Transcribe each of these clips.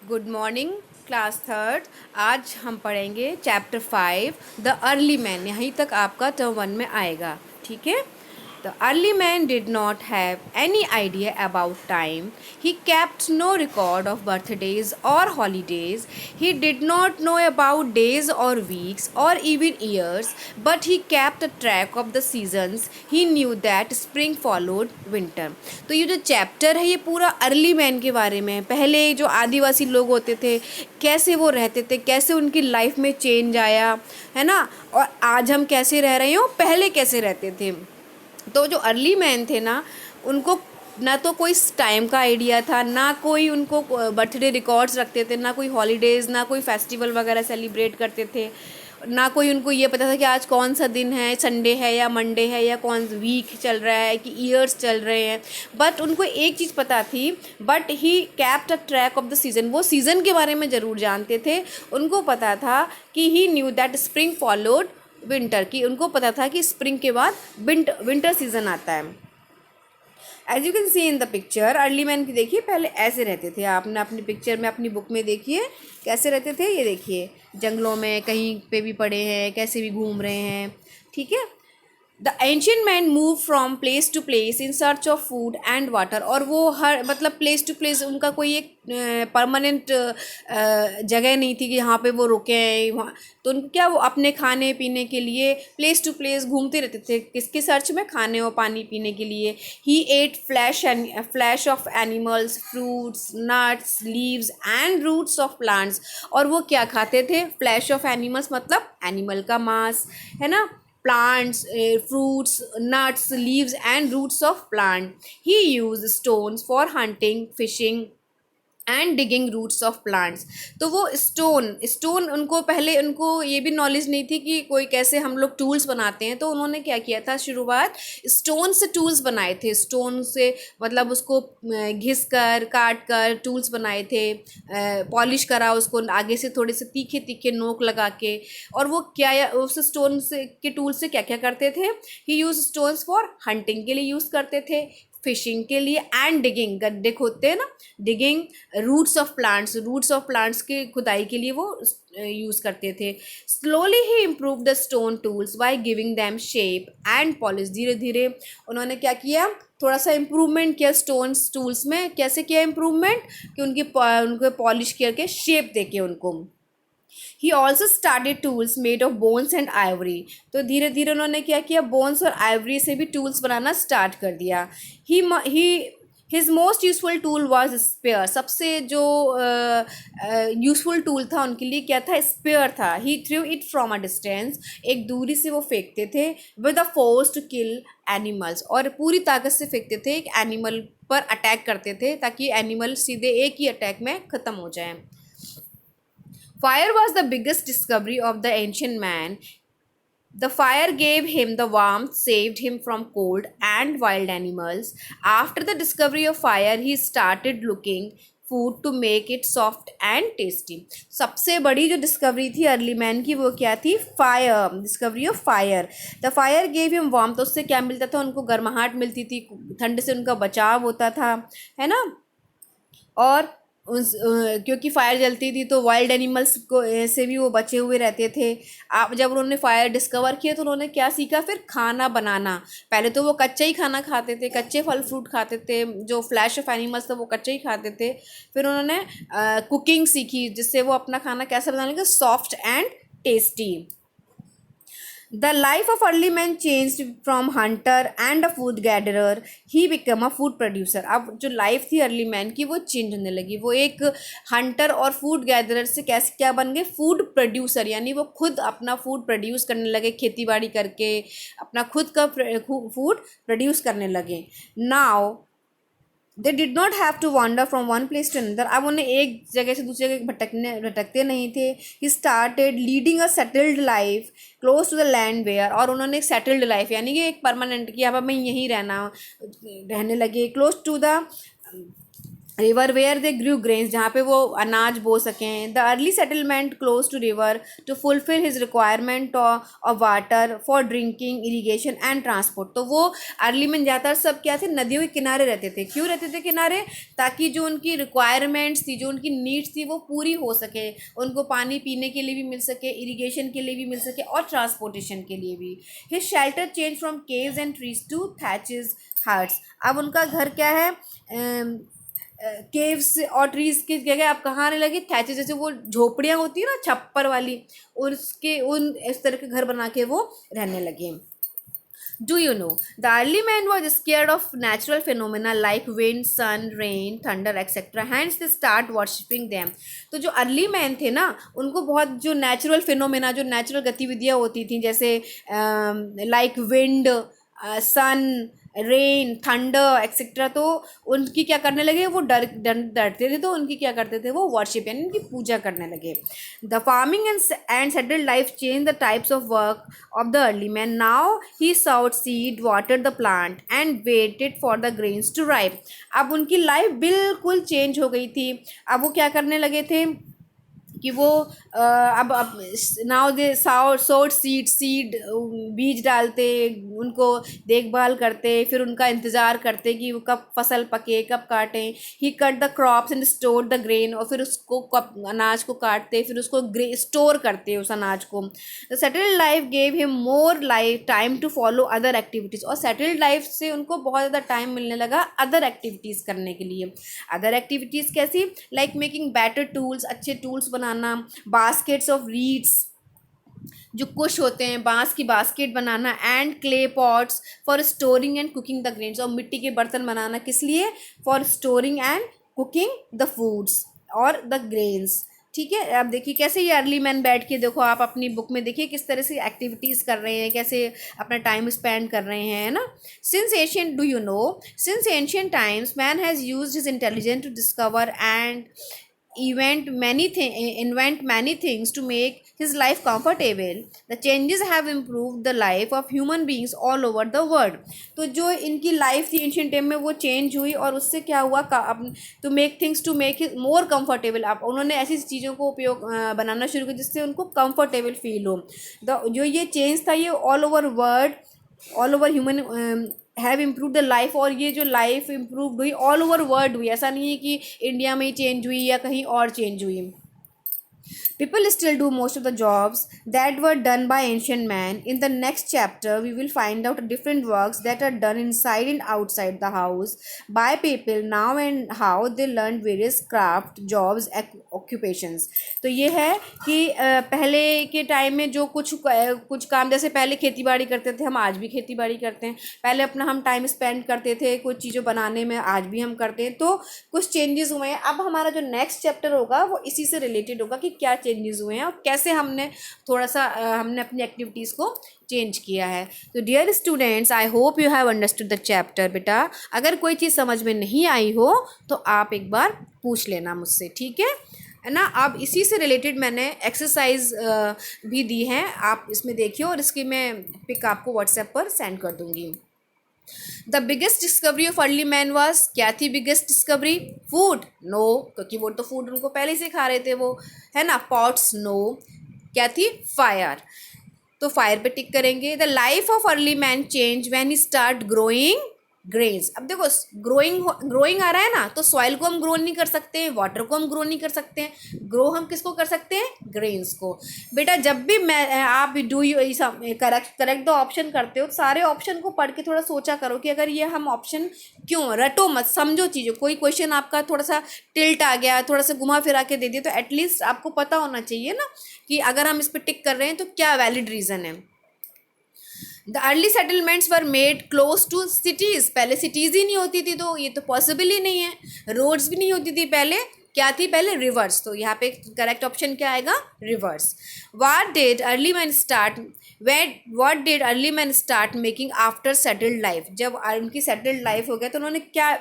Good morning class third. आज हम पढ़ेंगे चैप्टर 5 द अर्ली मैन। यहीं तक आपका टर्म 1 में आएगा। ठीक है। The early man did not have any idea about time. He kept no record of birthdays or holidays. He did not know about days or weeks or even years, but he kept a track of the seasons. He knew that spring followed winter. तो ये जो chapter है ये पूरा early man के बारे में है। पहले जो आदिवासी लोग होते थे, कैसे वो रहते थे, कैसे उनकी लाइफ में चेंज आया, है ना। और आज हम कैसे रह रहे हो, पहले कैसे रहते थे। तो जो अर्ली मैन थे ना, उनको ना तो कोई टाइम का आइडिया था, ना कोई उनको बर्थडे रिकॉर्ड्स रखते थे, ना कोई हॉलीडेज़, ना कोई फेस्टिवल वगैरह सेलिब्रेट करते थे, ना कोई उनको ये पता था कि आज कौन सा दिन है, संडे है या मंडे है या कौन वीक चल रहा है कि ईयर्स चल रहे हैं। बट उनको एक चीज़ पता थी, but he kept a track of the season. वो सीज़न के बारे में ज़रूर जानते थे। उनको पता था कि he knew that spring followed winter, की उनको पता था कि स्प्रिंग के बाद विंटर सीजन आता है। As you can see in the picture, early man की देखिए पहले ऐसे रहते थे। आपने अपनी पिक्चर में अपनी बुक में देखिए कैसे रहते थे। ये देखिए जंगलों में कहीं पे भी पड़े हैं, कैसे भी घूम रहे हैं। ठीक है। The ancient man move from place to place in search of food and water. और वो हर मतलब प्लेस टू प्लेस, उनका कोई एक परमानेंट जगह नहीं थी कि यहाँ पे वो रुके हैं वहाँ। तो उनको क्या, वो अपने खाने पीने के लिए प्लेस टू प्लेस घूमते रहते थे। किसके सर्च में? खाने और पानी पीने के लिए। He ate flesh of animals, fruits, nuts, leaves and roots of plants. और वो क्या खाते थे? फ्लैश ऑफ एनिमल्स मतलब एनिमल का मांस, है ना। Plants, fruits, nuts, leaves and roots of plant. He used stones for hunting, fishing and digging roots of plants. तो वो स्टोन उनको पहले, उनको ये भी नॉलेज नहीं थी कि कोई कैसे हम लोग टूल्स बनाते हैं। तो उन्होंने क्या किया था, शुरुआत स्टोन से टूल्स बनाए थे। स्टोन से मतलब उसको घिस कर काट कर टूल्स बनाए थे, पॉलिश करा उसको आगे से थोड़े से तीखे तीखे नोक लगा के। और वो क्या, उस स्टोन से के टूल से क्या क्या करते थे? ही यूज स्टोन्स फॉर हंटिंग के लिए यूज़ करते थे, फिशिंग के लिए, एंड डिगिंग, गड्ढे खोदते हैं ना, डिगिंग, रूट्स ऑफ प्लांट्स की खुदाई के लिए वो यूज़ करते थे। Slowly he improve the stone tools by giving them shape and polish. धीरे धीरे उन्होंने क्या किया, थोड़ा सा इम्प्रूवमेंट किया स्टोन टूल्स में। कैसे किया इम्प्रूवमेंट? कि उनको पॉलिश करके शेप देके उनको। He also started tools made of bones and Ivory. तो धीरे धीरे उन्होंने क्या किया, बोन्स और आइवरी से भी टूल्स बनाना स्टार्ट कर दिया। He his most useful tool was spear. सबसे जो यूजफुल टूल था उनके लिए क्या था? स्पेयर था। He threw it from a distance. एक दूरी से वो फेंकते थे। With a force to kill animals. और पूरी ताकत से फेंकते थे, एक एनिमल पर अटैक करते थे ताकि एनिमल सीधे एक ही अटैक में ख़त्म हो जाए। Fire was the biggest discovery of the ancient man. The fire gave him the warmth, saved him from cold and wild animals. After the discovery of fire, he started looking food to make it soft and tasty. सबसे बड़ी जो discovery थी early man की वो क्या थी? Fire, discovery of fire. The fire gave him warm. तो उससे क्या मिलता था? उनको गर्माहट मिलती थी, ठंड से उनका बचाव होता था, है ना। और क्योंकि फायर जलती थी तो वाइल्ड एनिमल्स को से भी वो बचे हुए रहते थे। आप जब उन्होंने फायर डिस्कवर किया तो उन्होंने क्या सीखा फिर? खाना बनाना। पहले तो वो कच्चे ही खाना खाते थे, कच्चे फल फ्रूट खाते थे, जो फ्लैश ऑफ एनिमल्स था वो कच्चे ही खाते थे। फिर उन्होंने कुकिंग सीखी, जिससे वो अपना खाना कैसे बनाने, soft and tasty. The life of early man changed from hunter and a food gatherer. He became a food producer. अब जो लाइफ थी अर्ली मैन की वो चेंज होने लगी। वो एक हंटर और फूड गैदरर से कैसे क्या बन गए? Food producer. यानी वो खुद अपना फूड प्रोड्यूस करने लगे, खेती बाड़ी करके अपना खुद का फूड प्रोड्यूस करने लगे। Now they did not have to wander from one place to another. अब उन्हें एक जगह से दूसरी जगह भटकते नहीं थे। He started leading a settled life close to the land where. और उन्होंने एक सेटल्ड लाइफ यानी कि एक परमानेंट, कि अब मैं यहीं रहने लगे, close to the river where they grew grains, जहाँ पे वो अनाज बो सकें। The early settlement close to river to fulfil his requirement of water for drinking, irrigation and transport. तो वो अर्ली में ज़्यादातर सब क्या थे, नदियों के किनारे रहते थे। क्यों रहते थे किनारे? ताकि जो उनकी रिक्वायरमेंट्स थी, जो उनकी नीड्स थी, वो पूरी हो सके, उनको पानी पीने के लिए भी मिल सके, इरीगेशन के लिए भी मिल सके और ट्रांसपोर्टेशन के लिए भी। His shelter change from caves and trees to thatches huts. अब उनका घर क्या है, केव्स और ट्रीज की जगह आप कहाँ आने लगे, थैचेस, जैसे वो झोपड़ियाँ होती है ना छप्पर वाली, उसके उन इस तरह के घर बना के वो रहने लगे। Do you know, the early man was scared of natural phenomena like wind, sun, rain, thunder, etc. Hence they start worshipping them. तो जो अर्ली मैन थे ना, उनको बहुत जो नेचुरल फिनोमेना, जो नेचुरल गतिविधियाँ होती थी, जैसे लाइक विंड, सन, रेन, थंडर एक्सेट्रा, तो उनकी क्या करने लगे, वो डरते थे, तो उनकी क्या करते थे, वो वर्शिप यानी उनकी पूजा करने लगे। The farming and settled life change the types of work of the early man. Now he sowed seed, watered the plant and waited for the grains to ripe. अब उनकी लाइफ बिल्कुल चेंज हो गई थी। अब वो क्या करने लगे थे कि वो अब नाउ दे सोड सीड बीज डालते, उनको देखभाल करते, फिर उनका इंतज़ार करते कि वो कब फसल पके, कब काटें। He cut the crops and store the grain, और फिर उसको कब अनाज को काटते, फिर उसको स्टोर करते उस अनाज को। The settled life gave him more life time to follow other activities, और सेटल्ड लाइफ से उनको बहुत ज़्यादा टाइम मिलने लगा अदर एक्टिविटीज़ करने के लिए। अदर एक्टिविटीज़ कैसी? लाइक मेकिंग बेटर टूल्स, अच्छे tools banana, baskets of reads, जो कुश होते हैं, बांस की basket banana, and clay pots for storing and cooking the grains, और मिट्टी के बर्तन बनाना किस लिए? For storing and cooking the foods और द ग्रेन्स। ठीक है, अब देखिए कैसे ये अर्ली मैन बैठ के, देखो आप अपनी बुक में देखिए किस तरह से एक्टिविटीज़ कर रहे हैं, कैसे अपना टाइम स्पेंड कर रहे हैं, है ना। Since ancient, do you know, since ancient times man has used his intelligence to discover and invent many things to make his life comfortable. The changes have improved the life of human beings all over the world. तो जो इनकी life थी ancient time में, वो change हुई, और उससे क्या हुआ, to make things to make it more comfortable. अब उन्होंने ऐसी चीज़ों को उपयोग बनाना शुरू किया जिससे उनको कंफर्टेबल फील हो। जो ये चेंज था, ये all over world, all over human have improve the life, और ये जो लाइफ इम्प्रूव हुई ऑल ओवर वर्ल्ड हुई, ऐसा नहीं है कि इंडिया में ही चेंज हुई या कहीं और चेंज हुई। People still do most of the jobs that were done by ancient man. In the next chapter, we will find out different works that are done inside and outside the house by people now and how they learned various craft, jobs, occupations. तो ये है कि पहले के time में जो कुछ काम, जैसे पहले खेती बाड़ी करते थे, हम आज भी खेती बाड़ी करते हैं। पहले अपना हम टाइम स्पेंड करते थे कुछ चीज़ों बनाने में, आज भी हम करते हैं। तो कुछ चेंजेस हुए हैं। अब हमारा जो नेक्स्ट चैप्टर होगा वो इसी से रिलेटेड होगा कि क्या चेंजेस हुए हैं और कैसे हमने थोड़ा सा हमने अपनी एक्टिविटीज़ को चेंज किया है। तो dear students, I hope you have understood the chapter. बेटा अगर कोई चीज़ समझ में नहीं आई हो तो आप एक बार पूछ लेना मुझसे, ठीक है ना। अब इसी से रिलेटेड मैंने एक्सरसाइज भी दी है, आप इसमें देखिए, और इसकी मैं पिक आपको व्हाट्सएप पर सेंड कर दूँगी। The biggest discovery of early man was, क्या थी बिगेस्ट डिस्कवरी? फूड? नो, क्योंकि वो तो फूड उनको पहले से खा रहे थे वो, है ना। पॉट्स? नो। क्या थी? फायर। तो फायर पे टिक करेंगे। The life of early man change when he start growing grains. अब देखो ग्रोइंग आ रहा है ना, तो सॉइल को हम ग्रो नहीं कर सकते हैं, वाटर को हम ग्रो नहीं कर सकते हैं। ग्रो हम किसको कर सकते हैं? ग्रेन्स को। बेटा जब भी आप करेक्ट द ऑप्शन करते हो, तो सारे ऑप्शन को पढ़ के थोड़ा सोचा करो कि अगर ये हम ऑप्शन क्यों, रटो मत, समझो चीज़ों। कोई क्वेश्चन आपका थोड़ा सा टिल्ट आ गया, थोड़ा सा घुमा फिरा के दे दिया, तो एटलीस्ट आपको पता होना चाहिए ना कि अगर हम इस पर टिक कर रहे हैं तो क्या वैलिड रीज़न है। The early settlements were made close to cities. पहले सिटीज़ ही नहीं होती थी, तो ये तो पॉसिबल ही नहीं है। रोड्स भी नहीं होती थी पहले, क्या थी पहले? रिवर्स। तो यहाँ पे करेक्ट ऑप्शन क्या आएगा? Reverse. What did early man start making after settled life? जब उनकी सेटल्ड लाइफ हो गया तो उन्होंने क्या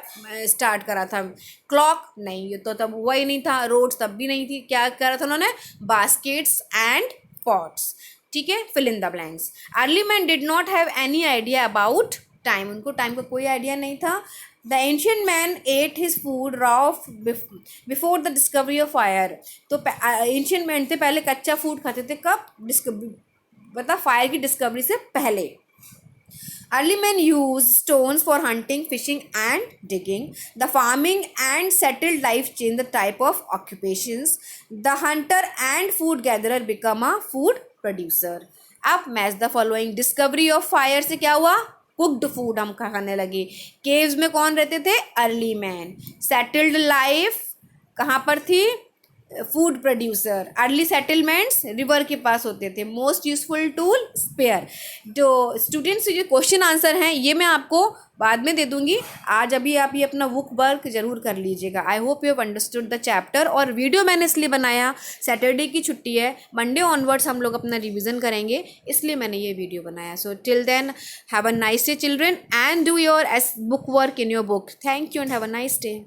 स्टार्ट करा था? क्लॉक? नहीं, ये तो तब हुआ ही नहीं था। रोड्स तब भी नहीं थी। क्या करा था उन्होंने? Baskets and pots. ठीक है, fill in the blanks. Early man did not have any idea about time. उनको टाइम का कोई आइडिया नहीं था। The ancient man ate his food raw before the discovery of fire. तो एंशियंट मैन थे पहले कच्चा फूड खाते थे, कब? मतलब फायर की डिस्कवरी से पहले। Early men used stones for hunting, fishing, and digging. The farming and settled life changed the type of occupations. The hunter and food gatherer become a food producer. अब match the following. Discovery of fire से क्या हुआ? Cooked food हम खाने लगे। Caves में कौन रहते थे? Early man. सेटल्ड लाइफ कहाँ पर थी? Food producer. Early settlements river के पास होते थे। Most useful tool spear. जो स्टूडेंट्स जो क्वेश्चन आंसर हैं ये मैं आपको बाद में दे दूंगी। आज अभी आप ये अपना बुक वर्क जरूर कर लीजिएगा। आई hope you have understood the chapter. और वीडियो मैंने इसलिए बनाया, सैटरडे की छुट्टी है, मंडे ऑनवर्ड्स हम लोग अपना रिविज़न करेंगे, इसलिए मैंने ये वीडियो बनाया। So till then have a nice day children and do your book work in your book. Thank you and have a nice day.